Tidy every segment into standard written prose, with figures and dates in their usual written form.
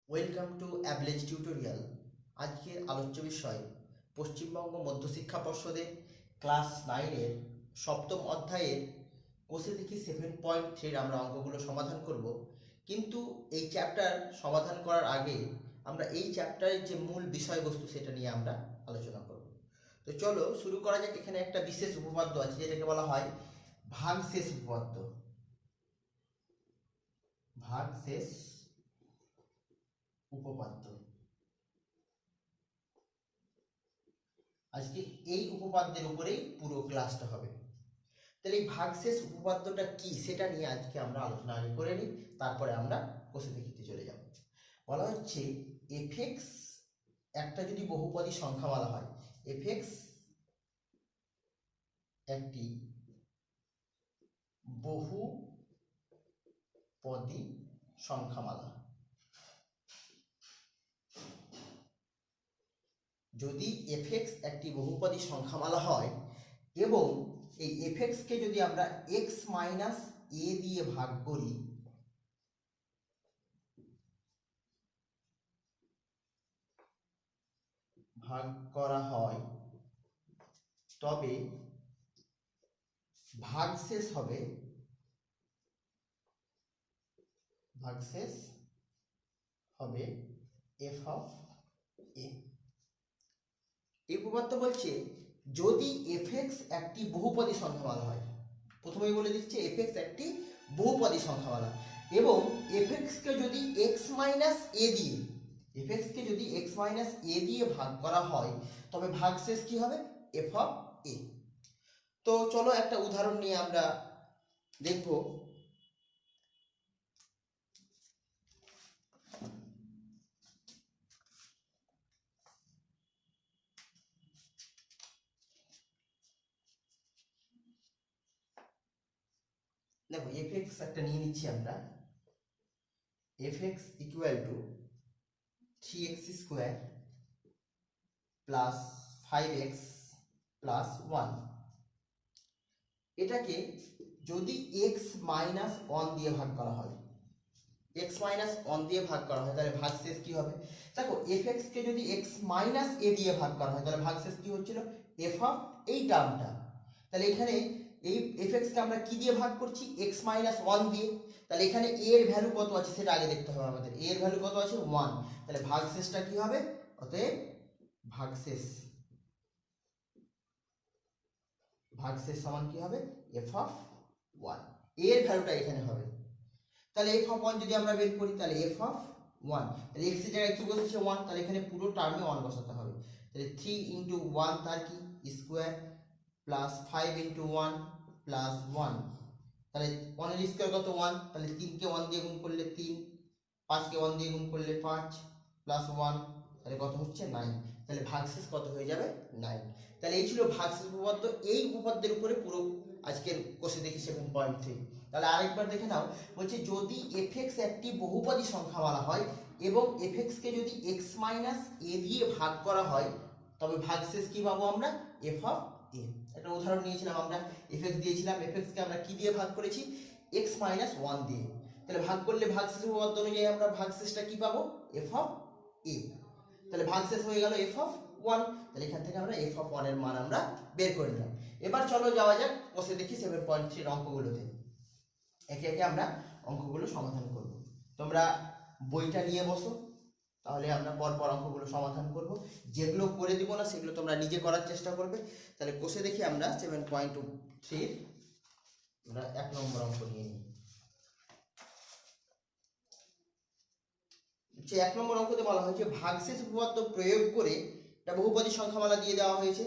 Welcome to অ্যাবলেজ tutorial. আজকের আলোচ্য বিষয় পশ্চিমবঙ্গ মধ্যশিক্ষা পর্ষদের ক্লাস 9-এর সপ্তম অধ্যায়ের কোষে দেখি 7.3 আমরা অঙ্কগুলো সমাধান করব। কিন্তু এই চ্যাপ্টার সমাধান করার আগে আমরা এই চ্যাপ্টারের যে মূল বিষয়বস্তু সেটা নিয়ে আমরা আলোচনা করব। তো চলো শুরু করা যাক। এখানে একটা বিশেষ উপপাদ্য আছে যেটাকে বলা হয় ভাগশেষ উপপাদ্য। ভাগশেষ উপপাদ্য। আজকে এই উপপাদ্যের উপরেই পুরো ক্লাসটা হবে। তাহলে এই ভাগশেষ উপপাদ্যটা কি সেটা নিয়ে আজকে আমরা আলোচনা আগে করে নিই, তারপরে আমরা কোষে দেখিতে চলে যাব। বলা হচ্ছে এফএক্স একটা যদি বহুপদী সংখ্যামালা হয়, এফএক্স একটি বহুপদী সংখ্যামালা। যদি এফএক্স একটি বহুপদী সংখ্যামালা হয় এবং এই এফএক্স কে যদি আমরা এক্স মাইনাস এ দিয়ে ভাগ করি, ভাগ করা হয়, তবে ভাগশেষ হবে এফ অফ এ। এই উপপাদ্য বলছে যদি এফএক্স একটি বহুপদী সংখ্যামালা হয়, প্রথমেই বলে দিচ্ছে এফএক্স একটি বহুপদী সংখ্যামালা এবং এফএক্স কে যদি এক্স মাইনাস এ দিয়ে ভাগ করা হয় তবে ভাগশেষ কি হবে? এফ অফ এ। তো চলো একটা উদাহরণ নিয়ে আমরা দেখব। দেখো এফএক্স একটা নিয়ে নিচ্ছি আমরা। FX equal to 3x square plus 5x plus 1। এটাকে যদি x মাইনাস 1 দিয়ে ভাগ করা হয়, তাহলে ভাগশেষ কি হবে? দেখো fx কে যদি x মাইনাস a দিয়ে ভাগ করা হয় তাহলে ভাগশেষ কি হচ্ছিল? f অফ এই টার্মটা। তাহলে এখানে এই fx কে আমরা কি দিয়ে ভাগ করছি? x মাইনাস 1 দিয়ে। তাহলে এখানে a এর ভ্যালু কত আছে সেটা আগে দেখতে হবে আমাদের। a এর ভ্যালু কত আছে? 1। তাহলে ভাগশেষটা কি হবে? অতএব ভাগশেষ সমান কি হবে? f of 1। a এর ভ্যালুটা এখানে হবে। তাহলে f অফ 1 যদি আমরা বের করি তাহলে f অফ 1, তাহলে x এর জায়গায় কি বসেছে? 1। তাহলে এখানে পুরো টার্মে 1 বসাতে হবে। তাহলে 3 ইনটু 1 তার কি স্কয়ার প্লাস 5 ইনটু 1 প্লাস 1। তাহলে 1 এর স্কয়ার কত? 1। তাহলে 3 কে 1 দিয়ে গুণ করলে 3, 5 কে 1 দিয়ে গুণ করলে 5 প্লাস 1, তাহলে কত হচ্ছে? 9। তাহলে ভাগশেষ কত হয়ে যাবে? 9। তাহলে এই ছিল ভাগশেষ উপপাদ্য। এই উপপাদ্যের উপরে পুরো আজকের কোষে দেখি 7.3। তাহলে আরেকবার দেখে নাও। বলছে যদি fx একটি বহুপদী সংখ্যামালা হয় এবং fx কে যদি x মাইনাস a দিয়ে ভাগ করা হয় তবে ভাগশেষ কি পাবো আমরা? f of a। একটা উদাহরণ নিয়েছিলাম আমরা, fx দিয়েছিলাম, fx কে আমরা কি দিয়ে ভাগ করেছি? x মাইনাস 1 দিয়ে। তাহলে ভাগ করলে ভাগশেষ উপপাদ্য অনুযায়ী আমরা ভাগশেষটা কি পাবো? f of a। তাহলে ভাগশেষ হয়ে গেল f অফ 1। তাহলে এখান থেকে আমরা f অফ 1 এর মান আমরা বের করে নিলাম। এবার চলো যাওয়া যাক কোষে দেখি 7.3 অঙ্কগুলোতে। একে একে আমরা অঙ্কগুলো সমাধান করব। তোমরা বইটা নিয়ে বসো, তাহলে আমরা পরপর অঙ্কগুলো সমাধান করব। যেগুলো করে দিব না সেগুলো তোমরা নিজে করার চেষ্টা করবে। তাহলে কোষে দেখি আমরা 7.3 আমরা 1 নম্বর অঙ্ক নিয়ে নিই। 1 নম্বর অঙ্কতে বলা হয়েছে ভাগশেষ উপপাদ্য প্রয়োগ করে একটা বহুপদী সংখ্যামালা দিয়ে দেওয়া হয়েছে।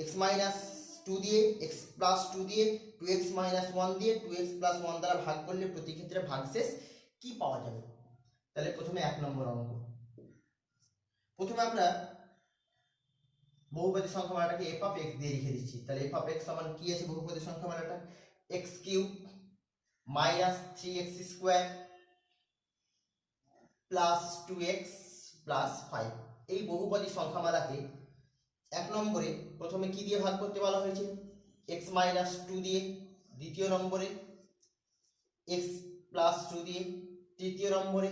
x মাইনাস 2 দিয়ে, x প্লাস 2 দিয়ে, 2x মাইনাস 1 দিয়ে, 2x প্লাস 1 দ্বারা ভাগ করলে প্রতি ক্ষেত্রে ভাগশেষ কি পাওয়া যাবে? তাহলে প্রথমে 1 নম্বর অঙ্ক। প্রথমে আমরা বহুপদী সংখ্যামালাটাকে f অফ x দিয়ে লিখে দিচ্ছি। তাহলে f অফ x সমান কি আছে বহুপদী সংখ্যামালাটা? x cube minus 3x square plus 2x plus 5। এই বহুপদী সংখ্যামালাকে 1 নম্বরে প্রথমে কি দিয়ে ভাগ করতে বলা হয়েছে? x মাইনাস 2 দিয়ে, দ্বিতীয় নম্বরে x প্লাস 2 দিয়ে, তৃতীয় নম্বরে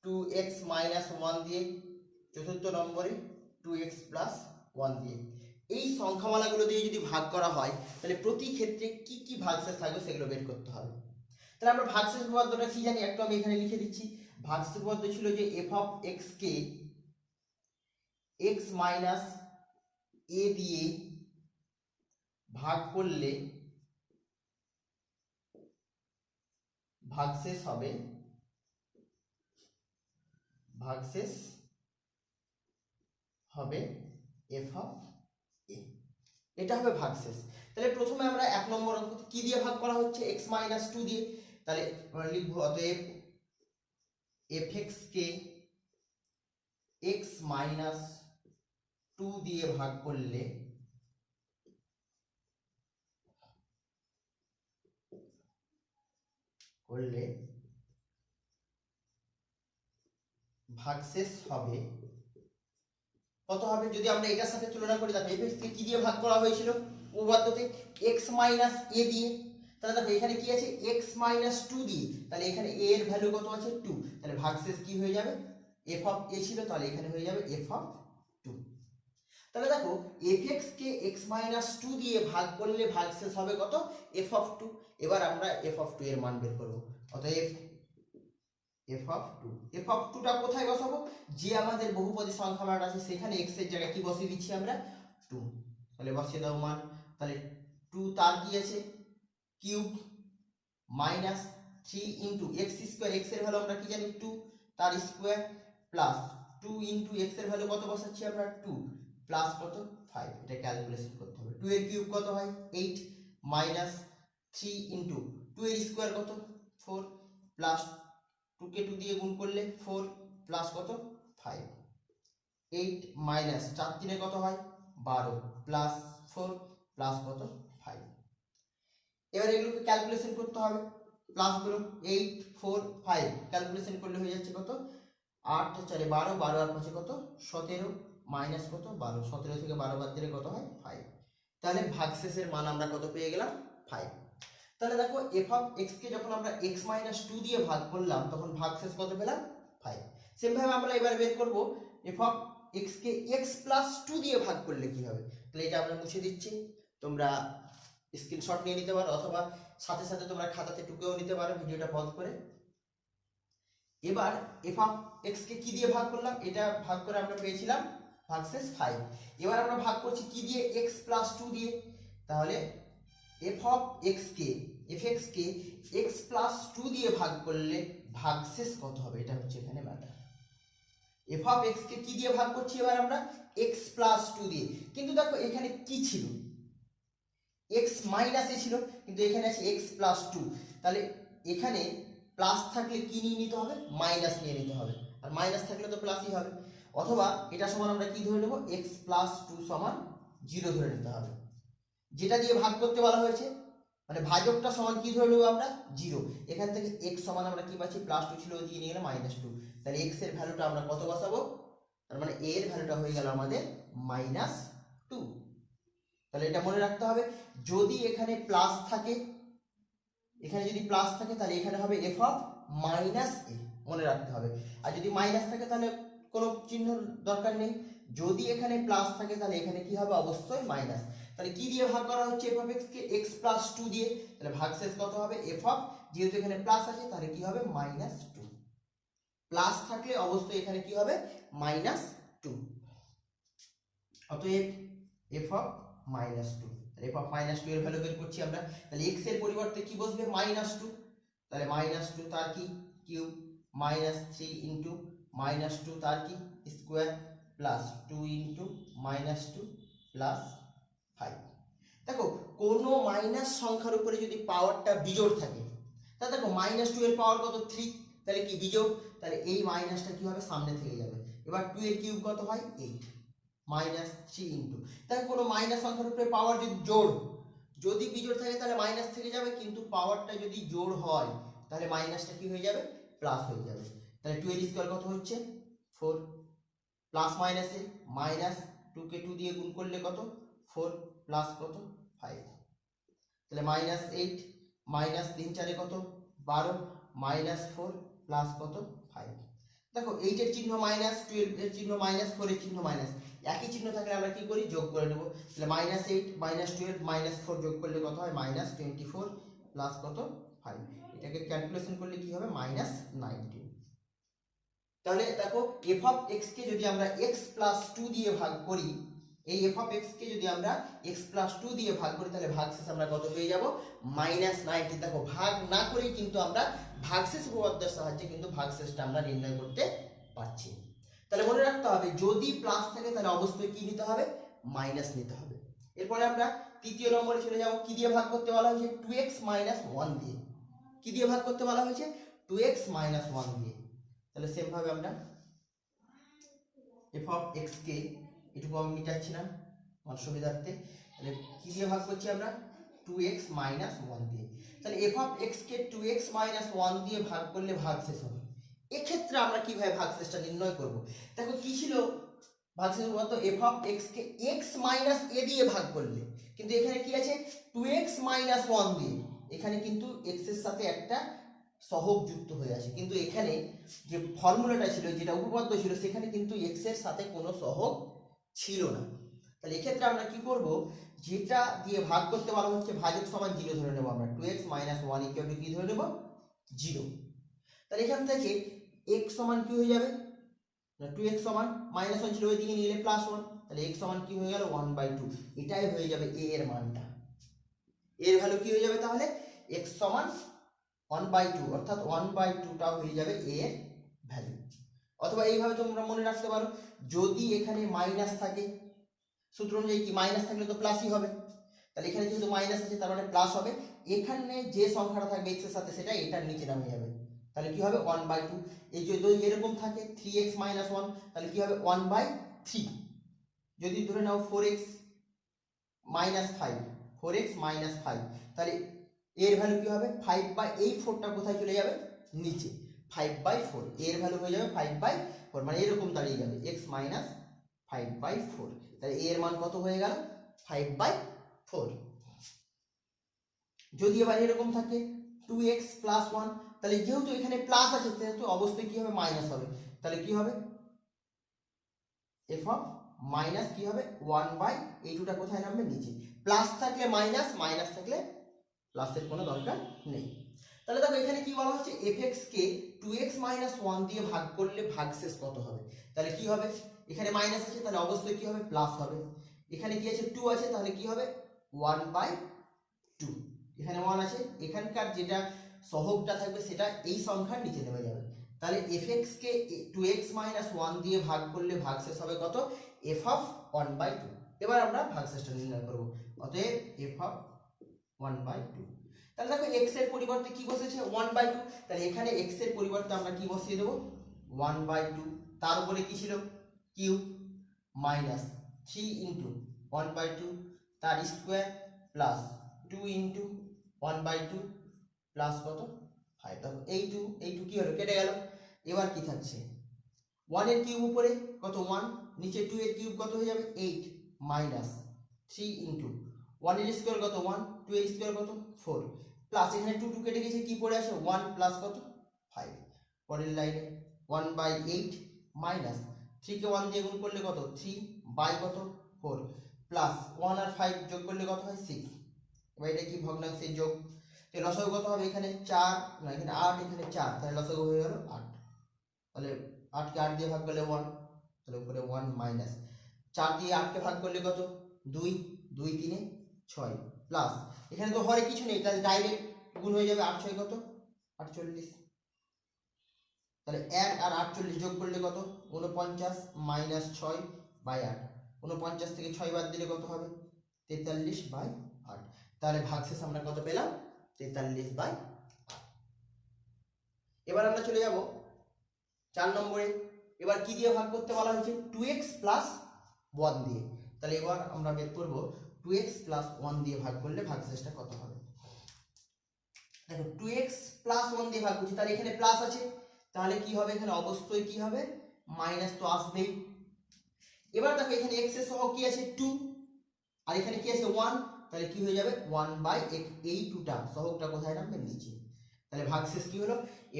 2x মাইনাস 1 দিয়ে, চতুর্থ নম্বরে 2x প্লাস 1 দিয়ে। এই সংখ্যামালাগুলো দিয়ে যদি ভাগ করা হয় তাহলে প্রতি ক্ষেত্রে কি কি ভাগশেষ থাকবে সেগুলো বের করতে হবে। তাহলে আমরা ভাগশেষ উপপাদ্যটা কি জানি একটু আমি এখানে লিখে দিচ্ছি। ভাগশেষ উপপাদ্য ছিল যে f of x K x minus a দিয়ে ভাগ করলে ভাগশেষ হবে f অফ a। এটা হবে ভাগশেষ। তাহলে প্রথমে আমরা এক নম্বর অঙ্ক কি দিয়ে ভাগ করা হচ্ছে, x মাইনাস 2 দিয়ে। তাহলে আমরা লিখব অতএব fx কে x মাইনাস 2 দিয়ে ভাগ করলে ভাগশেষ হবে কত হবে, যদি আমরা এটার সাথে তুলনা করি দেখো fx কে কি দিয়ে ভাগ করা হয়েছিল উপপাদ্যতে, x মাইনাস a দিয়ে। তাহলে দেখো এখানে কি আছে, x মাইনাস 2 দিয়ে, তাহলে এখানে a এর ভ্যালু কত আছে 2, তাহলে ভাগশেষ কি হয়ে যাবে f অফ a ছিল, তাহলে এখানে হয়ে যাবে f অফ 2। তাহলে দেখো fx কে x মাইনাস 2 দিয়ে ভাগ করলে ভাগশেষ হবে কত, f অফ 2। এবার আমরা f অফ 2 এর মান বের করব। অতএব f অফ 2 টা কোথায় বসাবো, যে আমাদের বহুপদী সংখ্যা মান আছে সেখানে x এর জায়গায় কি বসিয়ে দিচ্ছি আমরা 2, তাহলে বসিয়ে দাও মান। তাহলে 2 তার কি আছে cube minus 3 into x square, x এর ভ্যালু আমরা কি জানি 2 তার স্কয়ার প্লাস 2 ইনটু x এর ভ্যালু কত বসাচ্ছি আমরা 2 প্লাস কত 5, এটা ক্যালকুলেশন করতে হবে। 2 এর কিউব কত হয় 8 মাইনাস 3 ইনটু 2 এর স্কয়ার কত 4 প্লাস 2 কে 2 দিয়ে গুণ করলে 4 প্লাস কত 5, 8 মাইনাস 4 3 কত হয় 12 প্লাস 4 প্লাস কত 5। এবার এগুলোকে ক্যালকুলেশন করতে হবে, প্লাস গুলো 8 4 5 ক্যালকুলেশন করলে হয়ে যাচ্ছে কত 8 4 12 12 আর 5 কত 17 মাইনাস কত 12, 17 থেকে 12 বাদ দিলে কত হয় 5। তাহলে ভাগশেষের মান আমরা কত পেয়ে গেলাম 5। তাহলে দেখো f অফ x কে যখন আমরা x মাইনাস 2 দিয়ে ভাগ করলাম তখন ভাগশেষ কত পেলাম 5। সেম ভাবে আমরা এবার বের করব f of x K x plus 2 দিয়ে ভাগ করলে কি হবে। তাহলে এটা আমরা মুছে দিচ্ছি, তোমরা স্ক্রিনশট নিয়ে নিতে পারো অথবা সাথে সাথে তোমরা খাতাতে টুকেও নিতে পারো ভিডিওটা পজ করে। এবার f অফ x কে কি দিয়ে ভাগ করলাম, এটা ভাগ করে আমরা পেয়েছিলাম ভাগশেষ 5। এবার আমরা ভাগ করছি কি দিয়ে x প্লাস 2 দিয়ে, তাহলে f of x K x plus 2 দিয়ে ভাগ করলে ভাগশেষ কত হবে, এটা হচ্ছে এখানে ম্যাটার। f অফ x কে কি দিয়ে ভাগ করছি এবার আমরা x প্লাস 2 দিয়ে, কিন্তু দেখো এখানে কি ছিল x মাইনাস এ ছিল, কিন্তু এখানে আছে x প্লাস 2, তাহলে এখানে প্লাস থাকলে কি নিয়ে নিতে হবে মাইনাস নিয়ে নিতে হবে, আর মাইনাস থাকলে তো প্লাসই হবে। অথবা এটা সমান আমরা কি ধরে নেব x প্লাস 2 সমান 0 ধরে নিতে হবে। যেটা দিয়ে ভাগ করতে বলা হয়েছে মানে ভাজকটা সমান কি ধরে নেব আমরা 0, এখান থেকে x সমান আমরা কি পাচ্ছি প্লাস 2 ছিল দিয়ে নিয়ে গেলাম মাইনাস 2, তাহলে x এর ভ্যালুটা আমরা কত বসাবো, তার মানে a এর ভ্যালুটা হয়ে গেল আমাদের মাইনাস 2। তাহলে এটা মনে রাখতে হবে, যদি এখানে প্লাস থাকে, এখানে যদি প্লাস থাকে তাহলে এখানে হবে f অফ মাইনাস a, মনে রাখতে হবে। আর যদি মাইনাস থাকে তাহলে কোনো চিহ্ন দরকার নেই, যদি এখানে প্লাস থাকে তাহলে এখানে কি হবে অবশ্যই মাইনাস। তাহলে কি দিয়ে ভাগ করা হচ্ছে f of x K x plus 2 দিয়ে, তাহলে ভাগশেষ কত হবে f অফ, যেহেতু এখানে প্লাস আছে তাহলে কি হবে মাইনাস 2, প্লাস থাকলে অবশ্যই এখানে কি হবে মাইনাস 2। অতএব f of minus 2, f of minus 2 এর ভ্যালু বের করছি আমরা। তাহলে x এর পরিবর্তে কি বসবে মাইনাস 2, তাহলে মাইনাস 2 তার কি কিউব মাইনাস 3 ইনটু মাইনাস 2 তার কি square plus 2 into minus 2 plus 5। দেখো কোনো মাইনাস সংখ্যার উপরে যদি পাওয়ারটা বিজোড় থাকে, তাহলে দেখো মাইনাস 2 এর পাওয়ার কত 3, তাহলে কি বিজোড়, তাহলে এই মাইনাসটা কি হবে সামনে থেকে যাবে। এবার 2 এর কিউব কত হয় 8 মাইনাস 3 ইনটু, তাহলে কোনো মাইনাস সংখ্যার উপরে পাওয়ার যদি জোড়, যদি বিজোড় থাকে তাহলে মাইনাস থেকে যাবে, কিন্তু পাওয়ারটা যদি জোড় হয় তাহলে মাইনাসটা কি হয়ে যাবে প্লাস হয়ে যাবে। তাহলে 2 এর স্কয়ার কত হচ্ছে 4 প্লাস মাইনাসে মাইনাস 2 কে 2 দিয়ে গুণ করলে কত 4 প্লাস কত 5, তাহলে মাইনাস 8 মাইনাস 3 4 কত 12 মাইনাস 4 প্লাস কত 5। দেখো 8 এর চিহ্ন মাইনাস, 12 এর চিহ্ন মাইনাস, 4 এর চিহ্ন মাইনাস, একই চিহ্ন থাকলে আমরা কি করি, যোগ করে নেব। তাহলে -8 -12 -4 যোগ করলে কত হয়, -24 প্লাস কত 5, এটাকে ক্যালকুলেশন করলে কি হবে, -19। তাহলে দেখো f অফ x কে যদি আমরা x প্লাস 2 দিয়ে ভাগ করি, এই f অফ x কে যদি আমরা x প্লাস 2 দিয়ে ভাগ করি, তাহলে ভাগশেষ আমরা কত পেয়ে যাব, -19। দেখো ভাগ না করেই কিন্তু আমরা ভাগশেষ উপপাদ্যের সাহায্যে কিন্তু ভাগশেষটা আমরা নির্ণয় করতে পারছি। তাহলে মনে রাখতে হবে, যদি প্লাস থাকে তাহলে অবশ্যই কি নিতে হবে, মাইনাস নিতে হবে। এরপরে আমরা তৃতীয় নম্বরে চলে যাব। কি দিয়ে ভাগ করতে বলা হয়েছে, 2x - 1 দিয়ে। কি দিয়ে ভাগ করতে বলা হয়েছে, 2x - 1 দিয়ে। তাহলে সেম ভাবে আমরা f অফ x কে, এটুকু আমি মিটাচ্ছি না আমার সুবিধার্থে, তাহলে কি দিয়ে ভাগ করছি আমরা, 2x - 1 দিয়ে। তাহলে f of x K 2x - 1 দিয়ে ভাগ করলে ভাগশেষ হবে। এক্ষেত্রে আমরা কিভাবে ভাগশেষটা নির্ণয় করব, দেখো কি ছিল ভাগশেষ উপপাদ্য, f of x K x - a দিয়ে ভাগ করলে, কিন্তু এখানে কি আছে, 2x - 1 দিয়ে, এখানে কিন্তু x এর সাথে একটা সহগ যুক্ত হয়ে আছে, কিন্তু এখানে যে ফর্মুলাটা ছিল, যেটা উপপাদ্য ছিল, সেখানে কিন্তু x এর সাথে কোনো সহগ ছিল না। তাহলে এক্ষেত্রে আমরা কি করব, যেটা দিয়ে ভাগ করতে বলা হচ্ছে ভাজক সমান 0 ধরে নেব আমরা, 2x - 1 ইকুয়াল টু কি ধরে নেব, 0। তাহলে এখান থেকে x সমান কি হয়ে যাবে, 2x সমান -1 ছিল, ওইদিকে নিয়ে গেলে +1, তাহলে x সমান কি হয়ে গেল, 1/2। এটাই হয়ে যাবে a এর মানটা। এর ভ্যালু কি হয়ে যাবে, তাহলে x সমান 1/2, অর্থাৎ 1/2টা হয়ে যাবে a এর ভ্যালু। অথবা এইভাবে তোমরা মনে রাখতে পারো, যদি এখানে মাইনাস থাকে, সূত্র অনুযায়ী কি মাইনাস থাকলে তো প্লাসই হবে, তাহলে এখানে যেহেতু মাইনাস আছে তার মানে প্লাস হবে। এখানে যে সংখ্যাটা থাকবে x এর সাথে সেটা এটার নিচে নামে যাবে, তাহলে কি হবে, 1/2। এই যদি এরকম থাকে 3x - 1, তাহলে কি হবে, 1/3। যদি ধরে নাও 4x - 5, 4x - 5, তাহলে এর ভ্যালু কি হবে, 5/4টা কোথায় চলে যাবে, নিচে, 5/4 এর ভ্যালু হয়ে যাবে 5/4, মানে এরকম দাঁড়িয়ে যাবে x - 5/4। তাহলে এর মান কত হয়ে গেল, 5/4। যদি এবার এরকম থাকে 2x + 1, তাহলে যেহেতু এখানে প্লাস আছে সেহেতু অবশ্যই কি হবে, মাইনাস হবে। তাহলে কি হবে, f অফ মাইনাস কি হবে, 1/2টা কোথায় নামবে, নিচে। প্লাস থাকলে মাইনাস, মাইনাস থাকলে প্লাসের কোনো দরকার নেই। তাহলে দেখো এখানে কি বলা হচ্ছে, fx কে 2x - 1 দিয়ে ভাগ করলে ভাগশেষ কত হবে। তাহলে কি হবে, এখানে মাইনাস আছে তাহলে অবশ্যই কি হবে, প্লাস হবে। এখানে কি আছে, 2 আছে, তাহলে কি হবে, 1/2। এখানে 1 আছে, এখানকার যেটা সহগটা থাকবে সেটা এই সংখ্যার নিচে নেমে যাবে। তাহলে fx কে 2x - 1 দিয়ে ভাগ করলে ভাগশেষ হবে কত, f অফ 1/2। এবার আমরা ভাগশেষটা নির্ণয় করব। অতএব f অফ 1/2। তাহলে দেখো x এর পরিবর্তে কি বসেছে, 1/2। তাহলে এখানে x এর পরিবর্তে আমরা কি বসিয়ে দেব, 1/2। তার উপরে কি ছিল, কিউব, মাইনাস 3 × 1/2 তার স্কোয়ার, প্লাস 2 × 1/2 প্লাস কত 5। দেখো এই 2 কি হলো, কেটে গেল। এবার কি থাকছে, 1 এর কিউব উপরে কত, 1, নিচে 2 এর কিউব কত হয়ে যাবে, 8, মাইনাস 3 × 1 এর স্কোয়ার কত, 1, 2 এর স্কোয়ার কত, 4, প্লাস এখানে 2 কেটে গেছে, কি পড়ে আসে, 1 প্লাস কত 5। পরের লাইনে 1/8 মাইনাস 3 কে 1 দিয়ে গুণ করলে কত, 3 বাই কত 4, প্লাস 1 আর 5 যোগ করলে কত হয়, 6। এবার এটা কি ভগ্নাংশের যোগ, তো লসাগু কত হবে, এখানে 4 না, এখানে 8, এখানে 4, তাহলে লসাগু হয়ে গেল 8। তাহলে 8 কে 8 দিয়ে ভাগ করলে 1, তাহলে উপরে 1 মাইনাস 4 দিয়ে 8 কে ভাগ করলে কত, 2, 2 3 6, প্লাস এখানে তো হরে কিছু নেই, তাহলে ডাইরেক্ট গুণ হয়ে যাবে, 8 6 কত 48। তাহলে 1 আর 48 যোগ করলে কত, 49 মাইনাস 6/8, 49 থেকে 6 বাদ দিলে কত হবে, 43/8। তাহলে ভাগশেষ আমরা কত পেলাম, 43/8। এবার আমরা চলে যাব 4 নম্বরে। এবার কি দিয়ে ভাগ করতে বলা হয়েছে, 2x + 1 দিয়ে। তাহলে এবার আমরা বের করব 2x + 1 দিয়ে ভাগ করলে ভাগশেষটা কত হবে। দেখো 2x + 1 দিয়ে ভাগ করছি, তাহলে এখানে প্লাস আছে, তাহলে কি হবে, এখানে অবশ্যই কি হবে, মাইনাস তো আসবেই। এবার দেখো এখানে x এর সহগ কি আছে, 2, আর এখানে কি আছে 1, তাহলে কি হয়ে যাবে, 1/8। এই 2টা সহগটা কোথায় নামবে, নিচে। তাহলে ভাগশেষ কি হলো,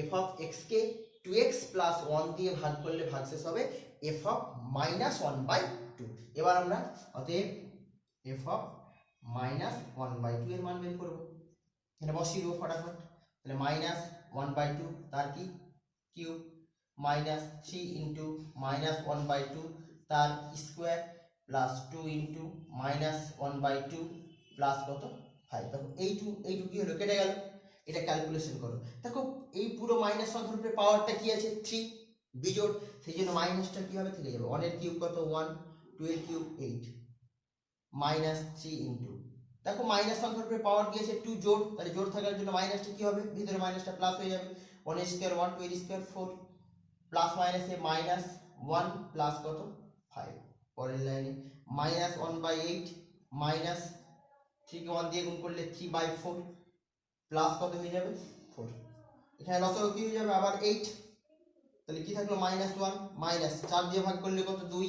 f of x K 2x plus 1 দিয়ে ভাগ করলে ভাগশেষ হবে f অফ -1/2। এবার আমরা অতএব f অফ -1/2 এর মান বের করব। এখানে বসিয়ে দেবো ফটাফট। তাহলে -1/2 তার কি কিউব, -3 ইন্টু -1/2 তার স্কোয়ার, প্লাস 2 ইন্টু -1/2 প্লাস কত 5। দেখো এইটু কি হলো, কেটে গেল। এটা ক্যালকুলেশন করো। দেখো এই পুরো মাইনাস সংখ্যার উপরে পাওয়ারটা কি আছে 3 বিজোড়, সেই জন্য মাইনাসটা কি হবে থেকে যাবে। 1 এর কিউব কত 1, 2 এর কিউব 8, -3 ইন্টু, দেখো মাইনাস সংখ্যার উপরে পাওয়ার দিয়েছে 2 জোড়, তাহলে জোড় থাকার জন্য মাইনাসটা কি হবে, ভিতরে মাইনাসটা প্লাস হয়ে যাবে। 1 এর স্কয়ার 1, 2 এর স্কয়ার 4, প্লাস মাইনাসে -1 প্লাস কত 5। পরের লাইনে -1/8 মাইনাস 3 কে 1 দিয়ে গুণ করলে 3/4 প্লাস কত হয়ে যাবে 4। এখানে লসাগু কি হয়ে যাবে আবার 8, তাহলে কি থাকলো -1 মাইনাস 4 দিয়ে ভাগ করলে কত 2,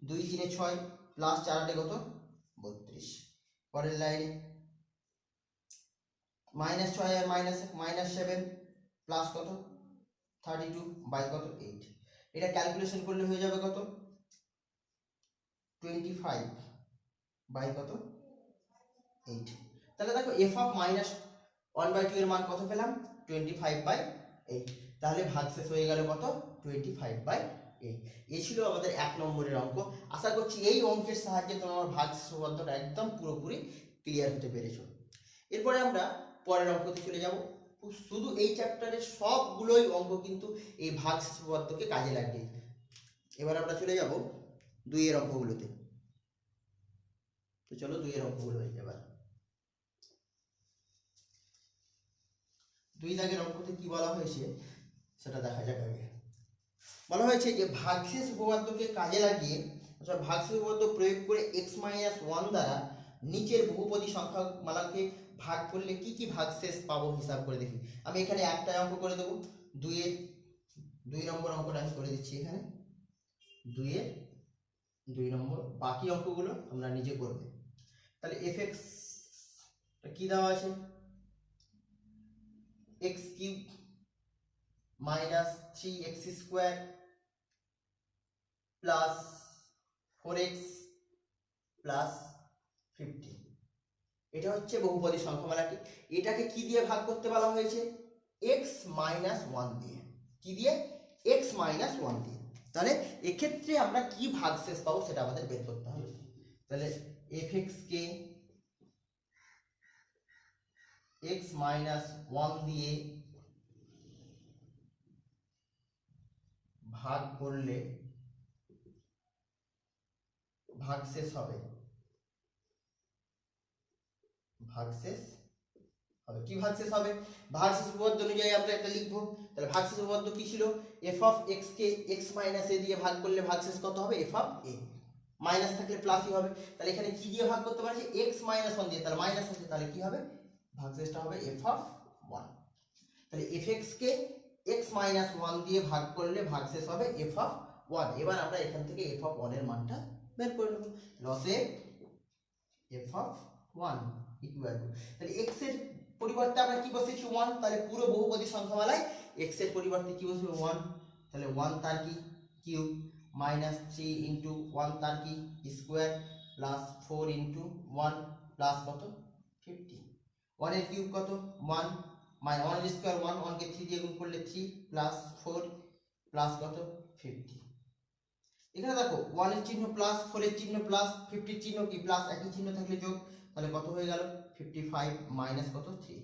2 3 6 প্লাস 4 8 কত 32। পরের লাইনে -6 আর -7 প্লাস কত 32 বাই কত 8। এটা ক্যালকুলেশন করলে হয়ে যাবে কত 25 বাই কত 8। তাহলে দেখো f অফ -1/2 এর মান কত পেলাম 25/8। তাহলে ভাগশেষ হয়ে গেল কত 25/8। এই ছিল আমাদের 1 নম্বরের অঙ্ক। আশা করছি এই অঙ্কের সাহায্যে তোমার ভাগশেষ উপপাদ্যটা একদম পুরোপুরি ক্লিয়ার হতে পেরেছো। এরপরে আমরা পরের অঙ্কতে চলে যাব। শুধু এই চ্যাপ্টারের সবগুলোই অঙ্ক কিন্তু এই ভাগশেষ উপপাদ্যকে কাজে লাগবে। এবার আমরা চলে যাব 2 এর অঙ্কগুলোতে। তো চলো 2 এর অঙ্কগুলো হয়ে যাবে। 2 দাগের অঙ্কতে কি বলা হয়েছে সেটা দেখা যাক আগে। বলা হয়েছে যে ভাগশেষ উপপাদ্যকে কাজে লাগিয়ে অর্থাৎ ভাগশেষ উপপাদ্য প্রয়োগ করে x-1 দ্বারা নিচের বহুপদী সংখ্যামালাকে ভাগ করলে কি কি ভাগশেষ পাবো হিসাব করে দেখি। আমি এখানে একটা অঙ্ক করে দেবো। 2 এর 2 নম্বর অঙ্কটা আমি করে দিচ্ছি এখানে 2 এর 2 নম্বর। বাকি অঙ্কগুলো তোমরা নিজে করবে। তাহলে fx কি দেওয়া আছে x cube -3x square plus 4x plus 50। এটা হচ্ছে বহুপদী সংখ্যামালাটি। এটাকে কি দিয়ে ভাগ করতে বলা হয়েছে x-1 দিয়ে। কি দিয়ে x-1 দিয়ে। তাহলে এক্ষেত্রে আমরা কি ভাগশেষ পাবো সেটা আমাদের বের করতে হবে। তাহলে fx কে x-1 দিয়ে ভাগ করলে ভাগশেষ হবে কি ভাগশেষ হবে ভাগশেষ উপপাদ্য অনুযায়ী আমরা এটা লিখবো। তাহলে ভাগশেষ উপপাদ্য কি ছিল f of x K x - a দিয়ে ভাগ করলে ভাগশেষ কত হবে f অফ a। মাইনাস থাকলে প্লাসই হবে। তাহলে এখানে কি দিয়ে ভাগ করতে পারছি x-1 দিয়ে, তাহলে মাইনাস আছে, তাহলে কি হবে ভাগশেষটা হবে f অফ 1। তাহলে fx কে x-1 দিয়ে ভাগ করলে ভাগশেষ হবে f অফ 1। এবার আমরা এখান থেকে f অফ 1 এর মানটা বের করে নেব। অতএব f অফ 1 ইকুয়াল টু, তাহলে x এর পরিবর্তে আমরা কি বসেছি 1, তাহলে পুরো বহুপদী সংখ্যামালায় x এর পরিবর্তে কি বসবে 1। তাহলে 1 তার কি কিউব -3 ইনটু 1 তার কি স্কয়ার প্লাস 4 ইনটু 1 প্লাস কত 50। 1 এর কিউব কত 1 1 এর স্কয়ার 1, 1 কে 3 দিয়ে গুণ করলে 3 প্লাস 4 প্লাস কত 50। এখানে দেখো 1 এর চিহ্ন প্লাস, 4 এর চিহ্ন প্লাস, 50 এর চিহ্ন কি প্লাস, একই চিহ্ন থাকলে যোগ, তাহলে কত হয়ে গেল 55 মাইনাস কত 3,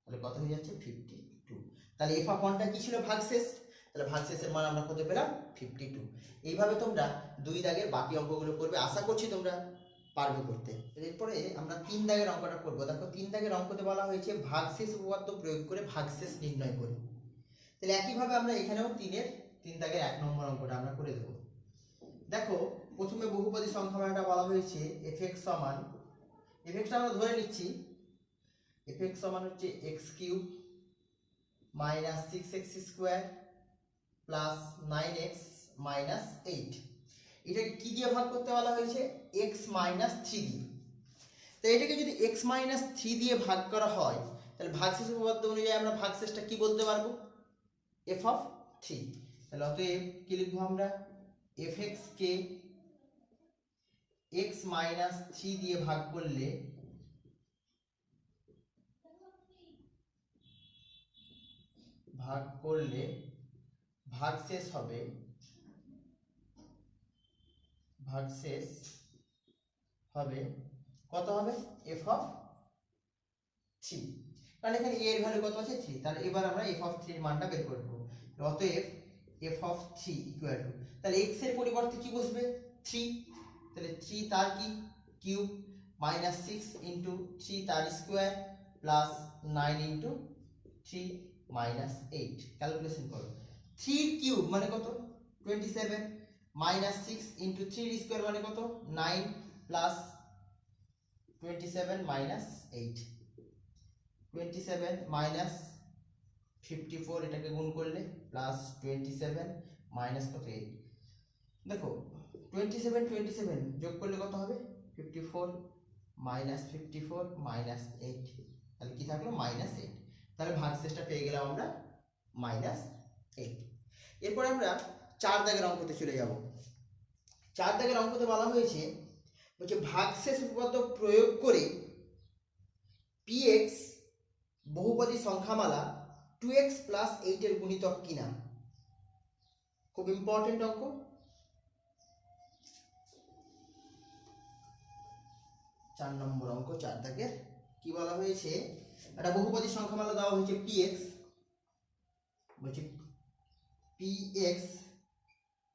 তাহলে কত হয়ে যাচ্ছে 52। তাহলে f অফ 1টা কি ছিল ভাগশেষ, তাহলে ভাগশেষের মান আমরা কত পেলাম 52। এইভাবে তোমরা 2 দাগের বাকি অঙ্কগুলো করবে। আশা করছি তোমরা পারবে করতে। এরপরে আমরা 3 দাগের অঙ্কটা করব। দেখো 3 দাগের অঙ্কতে বলা হয়েছে ভাগশেষ উপপাদ্য প্রয়োগ করে ভাগশেষ নির্ণয় করি। তাহলে একইভাবে আমরা এখানেও 3 দাগের 1 নম্বর অঙ্কটা আমরা করে দেব। দেখো প্রথমে বহুপদী সংখ্যামালাটা বলা হয়েছে fx সমান, fxটা আমরা ধরে নিচ্ছি fx সমান হচ্ছে x cube minus 6x square plus 9x minus 8। এটাকে কি দিয়ে ভাগ করতে বলা হয়েছে x মাইনাস 3 দিয়ে। তো এটাকে যদি x মাইনাস 3 দিয়ে ভাগ করা হয় তাহলে ভাগশেষ উপপাদ্য অনুযায়ী আমরা ভাগশেষটা কি বলতে পারবো f অফ থ্রি। তাহলে অতএব কি লিখবো আমরা, এফ এক্স কে এক্স মাইনাস থ্রি দিয়ে ভাগ করলে ভাগশেষ হবে কত হবে, এফ অফ থ্রি। কারণ এখানে এর ভ্যালু কত আছে, থ্রি। তাহলে এবার আমরা এফ অফ থ্রির মানটা বের করব। অতএব F of three equal to, তাহলে এক্স এর পরিবর্তে কি বসবে, থ্রি। তাহলে থ্রি তার কি cube minus six into three তার square plus nine into three minus eight. Calculation করো, থ্রি কিউব মানে কত 27 মাইনাস সিক্স ইন্টু থ্রির স্কোয়ার মানে কত 9 প্লাস 27 মাইনাস 8, 27 মাইনাস 54, এটাকে গুণ করলে প্লাস 27 মাইনাস কত 8। দেখো 27 যোগ করলে কত হবে, 54 মাইনাস 54 মাইনাস 8, তাহলে কি থাকলো মাইনাস 8। তাহলে ভাগশেষটা পেয়ে গেলাম আমরা মাইনাস 8। এরপর আমরা 4 দাগের অঙ্কতে চলে যাব। 4 দাগের অঙ্কতে বলা হয়েছে ভাগশেষ উপপাদ্য প্রয়োগ করে px বহুপদী সংখ্যামালা 2x প্লাস 8 এর গুণিতক কিনা। খুব ইম্পর্টেন্ট অঙ্ক। 4 নম্বর অঙ্ক 4 দাগের কি বলা হয়েছে, একটা বহুপদী সংখ্যামালা দেওয়া হয়েছে px, বলছে px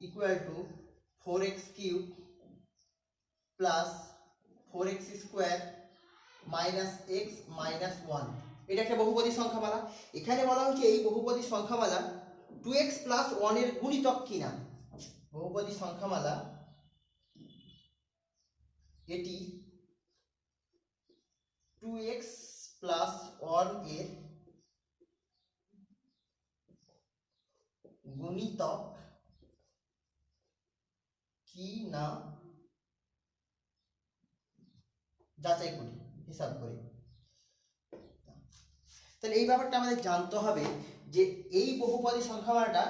equal to 4x cube plus 4x square minus x minus 1। এটা একটা বহুপদী সংখ্যামালা। এখানে বলা হয়েছে এই বহুপদী সংখ্যামালা 2x প্লাস 1 এর গুণিতক কিনা। বহুপদী সংখ্যামালা এটি 2x প্লাস 1 এর গুণিতক কি না যাচাই করি, হিসাব করি। তাহলে এই ব্যাপারটা আমাদের জানতে হবে যে এই বহুপদী সংখ্যামালাটা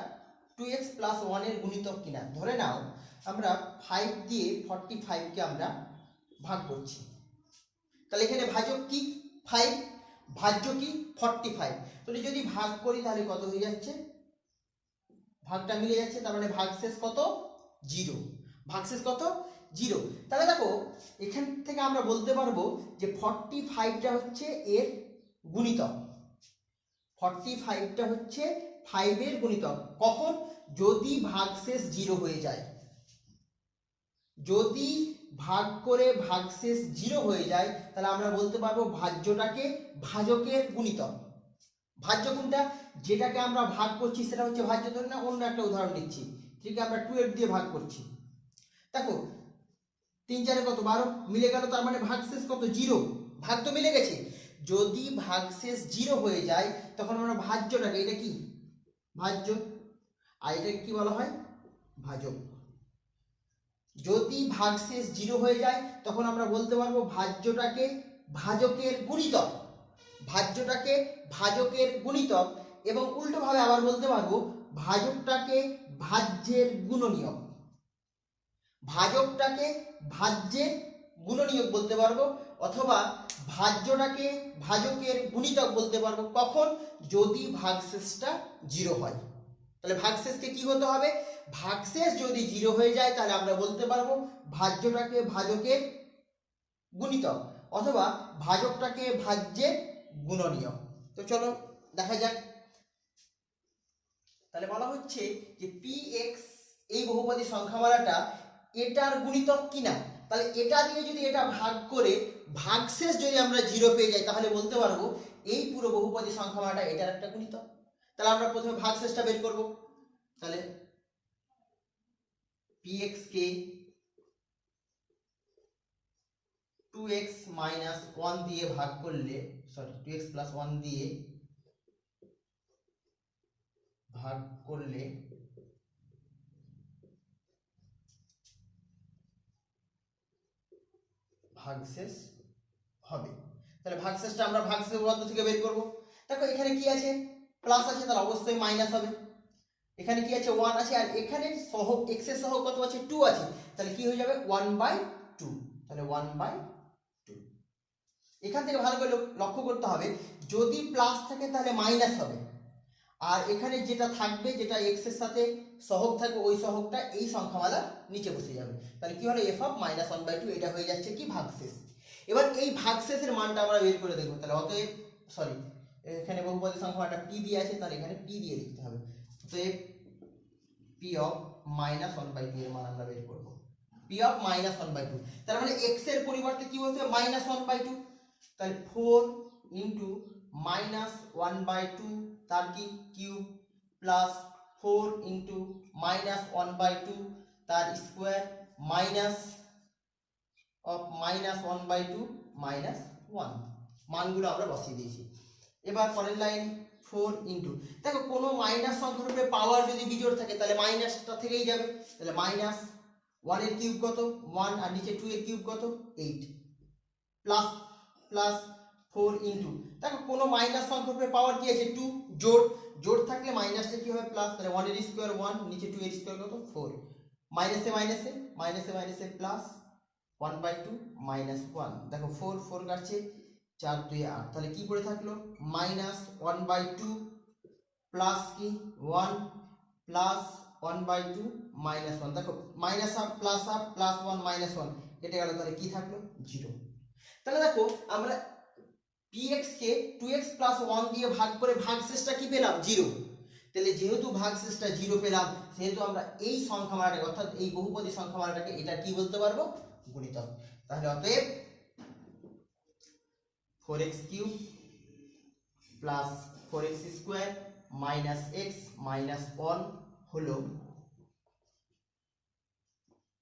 2x প্লাস 1 এর গুণিতক কিনা। ধরে নাও আমরা 5 দিয়ে 45 কে আমরা ভাগ করছি, তাহলে এখানে ভাজক কি 5, ভাজ্য কি 45। তাহলে যদি ভাগ করি তাহলে কত হয়ে যাচ্ছে, ভাগটা মিলে যাচ্ছে, তার মানে ভাগশেষ কত 0। ভাগশেষ কত 0। তাহলে দেখো এখান থেকে আমরা বলতে পারবো যে 45টা হচ্ছে এর গুণিতক, 45টা হচ্ছে 5 এর গুণিতক। কখন, যদি ভাগশেষ 0 হয়ে যায়। যদি ভাগ করে ভাগশেষ 0 হয়ে যায় তাহলে আমরা বলতে পারবো ভাজ্যটাকে ভাজকের গুণিতক। ভাজ্য কোনটা, যেটাকে আমরা ভাগ করছি সেটা হচ্ছে ভাজ্য। ধরে না অন্য একটা উদাহরণ দিচ্ছি, ঠিক আমরা 12 দিয়ে ভাগ করছি। দেখো 3 4 কত 12 মিলে গেল, তার মানে ভাগশেষ কত 0। ভাগ তো মিলে গেছে। যদি ভাগশেষ 0 হয়ে যায় তখন আমরা ভাজ্যটাকে, এটা কি ভাজ্য, আর এটাকে কি বলা হয় ভাজক। যদি ভাগশেষ 0 হয়ে যায় তখন আমরা বলতে পারবো ভাজ্যটাকে ভাজকের গুণিতক, ভাজ্যটাকে ভাজকের গুণিতক। এবং উল্টোভাবে আবার বলতে পারবো ভাজকটাকে ভাজ্যের গুণনীয়ক, ভাজকটাকে ভাজ্যের গুণনীয়ক বলতে পারবো, অথবা ভাজ্যটাকে ভাজকের গুণিতক বলতে পারবো। কখন, যদি ভাগশেষটা 0 হয়। তাহলে ভাগশেষকে কি হতে হবে, ভাগশেষ যদি 0 হয়ে যায় তাহলে আমরা বলতে পারবো ভাজ্যটাকে ভাজকের গুণিতক, অথবা ভাজকটাকে ভাজ্যের গুণনীয়ক। তো চলো দেখা যাক। তাহলে বলা হচ্ছে যে px এই বহুপদী সংখ্যামালাটা এটার গুণিতক কিনা। তাহলে এটা দিয়ে যদি এটা ভাগ করে ভাগশেষ যদি আমরা 0 পেয়ে যাই তাহলে বলতে পারবো এই পুরো বহুপদী সংখ্যামালাটা এটার একটা গুণিতক। তাহলে আমরা প্রথমে ভাগশেষটা বের করব। তাহলে px কে 2x মাইনাস 1 দিয়ে ভাগ করলে, 2x প্লাস 1 দিয়ে ভাগ করলে ভাগশেষ হবে। তাহলে ভাগশেষটা আমরা ভাগশেষ উপপাদ্য থেকে বের করব। দেখো এখানে কি আছে, প্লাস আছে, তাহলে অবশ্যই মাইনাস হবে। এখানে কি আছে 1 আছে, আর এখানে সহগ x এর সহগ কত আছে 2 আছে, তাহলে কি হয়ে যাবে 1/2, তাহলে 1/2। এখান থেকে ভালো করে লক্ষ্য করতে হবে, যদি প্লাস থাকে তাহলে মাইনাস হবে, আর এখানে যেটা থাকবে, যেটা x এর সাথে সহগ থাকবে, ওই সহগটা এই সংখ্যামালার নিচে বসে যাবে। তাহলে কি হলো f -1/2, এটা হয়ে যাচ্ছে কি ভাগশেষ। এবার এই ভাগশেষের মানটা আমরা বের করে দেখব। তাহলে অতএব সরি, এখানে বহুপদী সংখ্যাটা p দিয়ে আছে, তাহলে এখানে p দিয়ে লিখতে হবে। অতএব p -1/2 এর মান আমরা বের করব। p -1/2, তার মানে x এর পরিবর্তে কি বসবে -1/2, তাহলে 4 * -1/2 তার কি কিউব প্লাস 4 * -1/2 তার স্কোয়ার মাইনাস অফ -1/2 -1, মানগুলো আমরা বসিয়ে দিয়েছি। এবার পরের লাইন 4 * দেখো কোনো মাইনাস সংখ্যার উপরে পাওয়ার যদি বিজোড় থাকে তাহলে মাইনাসটা থেকেই যাবে, তাহলে -1 এর কিউব কত 1, আর নিচে 2 এর কিউব কত 8, প্লাস প্লাস 4 * দেখো কোনো মাইনাস সংখ্যার উপরে পাওয়ার কি আছে 2, জোড় থাকলে মাইনাসটা কি হবে প্লাস, তাহলে 1 এর স্কয়ার 1, নিচে 2 এর স্কয়ার কত 4, মাইনাসে প্লাস 1/2 -1, দেখো 4 কাটছে 4 2 8, তাহলে কি পড়ে থাকলো -1/2 প্লাস কি 1 প্লাস 1/2 -1, দেখো মাইনাস হাফ প্লাস 1 -1 কেটে গেল, তাহলে কি থাকলো 0। তাহলে দেখো আমরা px কে 2x + 1 দিয়ে ভাগ করে ভাগশেষটা কি পেলাম 0, তাহলে যেহেতু ভাগশেষটা 0 পেলাম, সেহেতু আমরা এই সংখ্যামালাটাকে অর্থাৎ এই বহুপদী সংখ্যামালাটাকে এটা কি বলতে পারবো গুণিতক। তাহলে অতএব 4x³ + 4x² - x - 1 হলো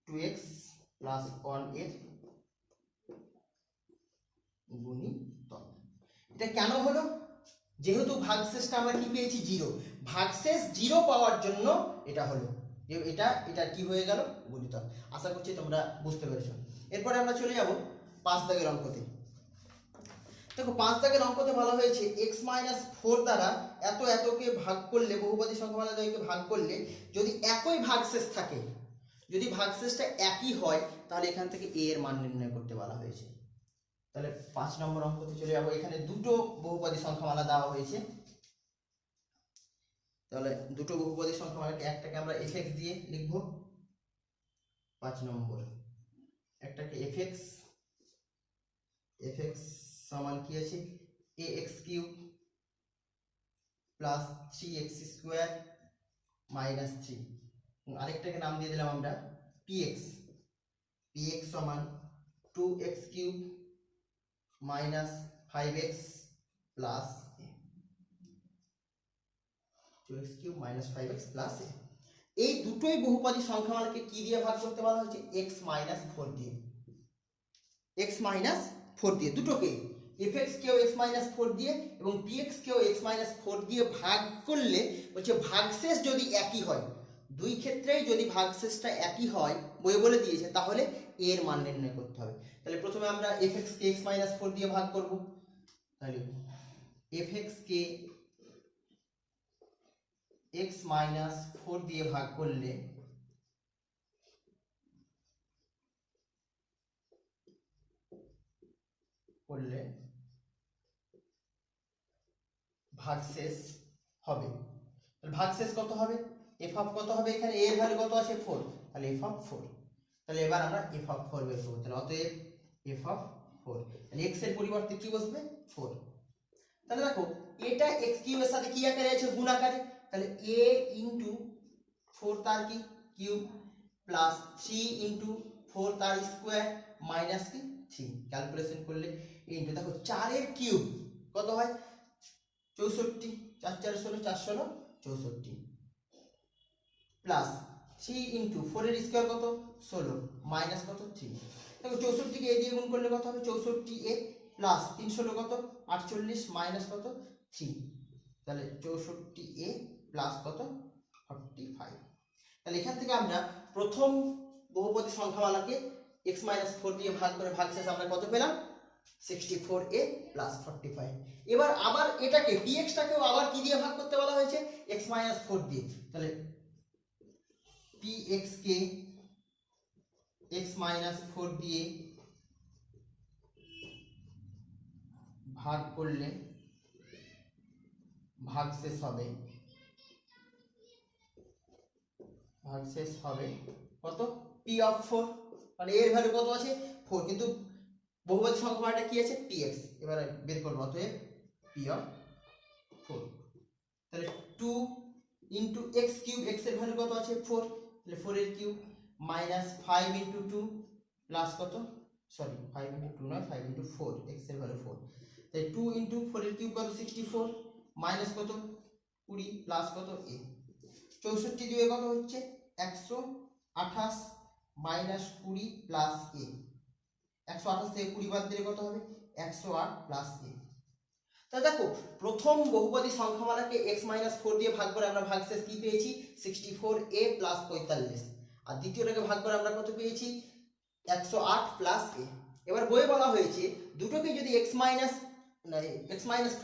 2x + 1 এর গুণিতক। এটা কেন হলো, যেহেতু ভাগশেষটা আমরা কি পেয়েছি 0, ভাগশেষ 0 পাওয়ার জন্য এটা হলো, যে এটা কি হয়ে গেল গুণিতক। আশা করছি তোমরা বুঝতে পেরেছো। এরপরে আমরা চলে যাব 5 দাগের অঙ্কতে। দেখো 5 দাগের অঙ্কতে বলা হয়েছে x - 4 দ্বারা এতকে ভাগ করলে, বহুপদী সংখ্যামালা দ্বয়কে ভাগ করলে যদি একই ভাগশেষ থাকে, যদি ভাগশেষটা একই হয়, তাহলে এখান থেকে a এর মান নির্ণয় করতে বলা হয়েছে। তাহলে 5 নম্বর অঙ্কতে চলে যাব। এখানে দুটো বহুপদী সংখ্যামালা দেওয়া হয়েছে, তাহলে দুটো বহুপদী সংখ্যামালাকে, একটাকে আমরা fx দিয়ে লিখব 5 নম্বর, একটাকে fx সমান কি আছে ax³ + 3x² - 3, আরেকটাকে নাম দিয়ে দিলাম আমরা px সমান 2x³ - 5x + 2x³ - 5x + a। এই দুটোই বহুপদী সংখ্যামালাকে কি দিয়ে ভাগ করতে বলা হয়েছে x - 4 দিয়ে, x - 4 দিয়ে, দুটোকে fx কেও x - 4 দিয়ে এবং px কেও x - 4 দিয়ে ভাগ করলে বলছে ভাগশেষ যদি একই হয়, দুই ক্ষেত্রেই যদি ভাগশেষটা একই হয় বইয়ে বলে দিয়েছে, তাহলে a এর মান নির্ণয় করতে হবে। তাহলে প্রথমে আমরা fx কে x - 4 দিয়ে ভাগ করব, তাহলে fx কে x - 4 দিয়ে ভাগ করলে ভাগশেষ হবে। তাহলে ভাগশেষ কত হবে, f কত হবে, এখানে a এর ভ্যালু কত আছে 4, তাহলে f 4। তাহলে এবার আমরা f 4 বের করব। তাহলে অতএব f 4, তাহলে x এর পরিবর্তে কি বসবে 4। তাহলে দেখো এটা x³ এর সাথে কি আকারে আছে গুণ আকারে, তাহলে a * 4 তার কি কিউব প্লাস 3 * 4 তার স্কয়ার মাইনাস কি 3, ক্যালকুলেশন করলে ইনটু, দেখো 4 এর কিউব কত হয় 64, 4 4 16, 4 16 64 প্লাস 3 * 4 এর স্কয়ার কত 16 মাইনাস কত 3। দেখো 64 কে a দিয়ে গুণ করলে কত হবে 64a প্লাস 3 16 কত 48 মাইনাস কত 3, তাহলে 64a প্লাস কত 45। তাহলে এখান থেকে আমরা প্রথম বহুপদী সংখ্যামালাকে x - 4 দিয়ে ভাগ করে ভাগশেষ আমরা কত পেলাম 64a প্লাস 45। এবার আবার এটাকে px-টাকেও আবার কি দিয়ে ভাগ করতে বলা হয়েছে, x মাইনাস 4 দিয়ে। তাহলে px কে x মাইনাস 4 দিয়ে ভাগ করলে ভাগশেষ হবে কত, p অফ 4। মানে এর ভ্যালু কত আছে 4, কিন্তু বহুপদী সংখ্যাটা কি আছে px। এবারে বের করব অতএব p অফ 4। তাহলে 2 ইনটু x কিউব, x এর ভ্যালু কত আছে 4, তাহলে 4 এর কিউব মাইনাস 5 ইনটু 2 প্লাস কত, সরি 5 ইনটু 2 নয় 5 ইনটু 4, x এর ভ্যালু 4। তাহলে 2 ইনটু 4 এর কিউব কত 64 মাইনাস কত 20 প্লাস কত a। 64 দিয়ে কত হচ্ছে 128 মাইনাস 20 প্লাস a। 128 থেকে 20 বাদ দিলে কত হবে 108 প্লাস a। তা দেখো প্রথম বহুপদী সংখ্যামালাকে x মাইনাস 4 দিয়ে ভাগ করে আমরা ভাগশেষ কি পেয়েছি 64a প্লাস 45, আর দ্বিতীয়টাকে ভাগ করে আমরা কত পেয়েছি 108 প্লাস a। এবার বইয়ে বলা হয়েছে দুটোকে যদি x মাইনাস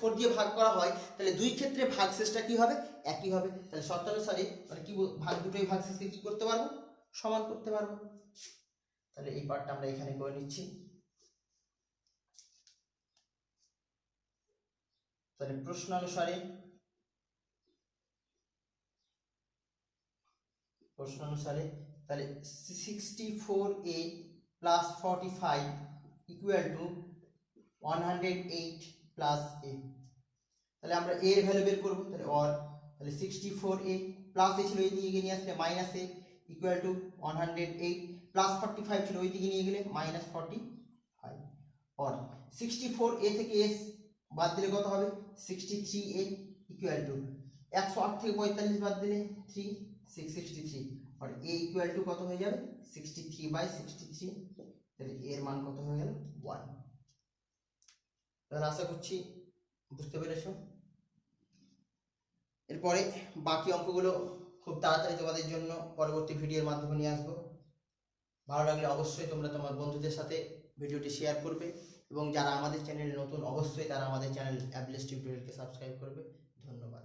4 দিয়ে ভাগ করা হয় তাহলে দুই ক্ষেত্রে ভাগশেষটা কি হবে একই হবে। তাহলে শর্তানুসারে মানে কি ভাগ দুটোই ভাগশেষকে কি করতে পারবো সমান করতে পারবো। তাহলে এই পার্টটা আমরা এখানে করে নিচ্ছি। তাহলে প্রশ্নানুসারে তাহলে 64a plus 45 equal to 108 plus a। তাহলে আমরা a এর ভ্যালু বের করব। তাহলে 64a প্লাস a ছিল ওই দিকে নিয়ে আসলে minus a equal to 108 plus 45 ছিল ওই দিকে নিয়ে গেলে মাইনাস 45, और 64a থেকে s বাদ দিলে কত হবে 63a ইকুয়াল টু 108 থেকে 45 বাদ দিলে 663, और a ইকুয়াল টু কত হয়ে যাবে 63/63। তাহলে a এর মান কত হয়ে গেল 1। তাহলে আশা করছি বুঝতে পেরেছো। এরপরে বাকি অঙ্কগুলো খুব তাড়াতাড়ি তোমাদের জন্য পরবর্তী ভিডিওর মাধ্যমে নিয়ে আসবো। ভালো লাগলে অবশ্যই তোমরা তোমার বন্ধুদের সাথে ভিডিওটি শেয়ার করবে, এবং যারা আমাদের চ্যানেলে নতুন অবশ্যই তারা আমাদের চ্যানেল অ্যাবলেস টিউটোরিয়ালকে সাবস্ক্রাইব করবে। ধন্যবাদ।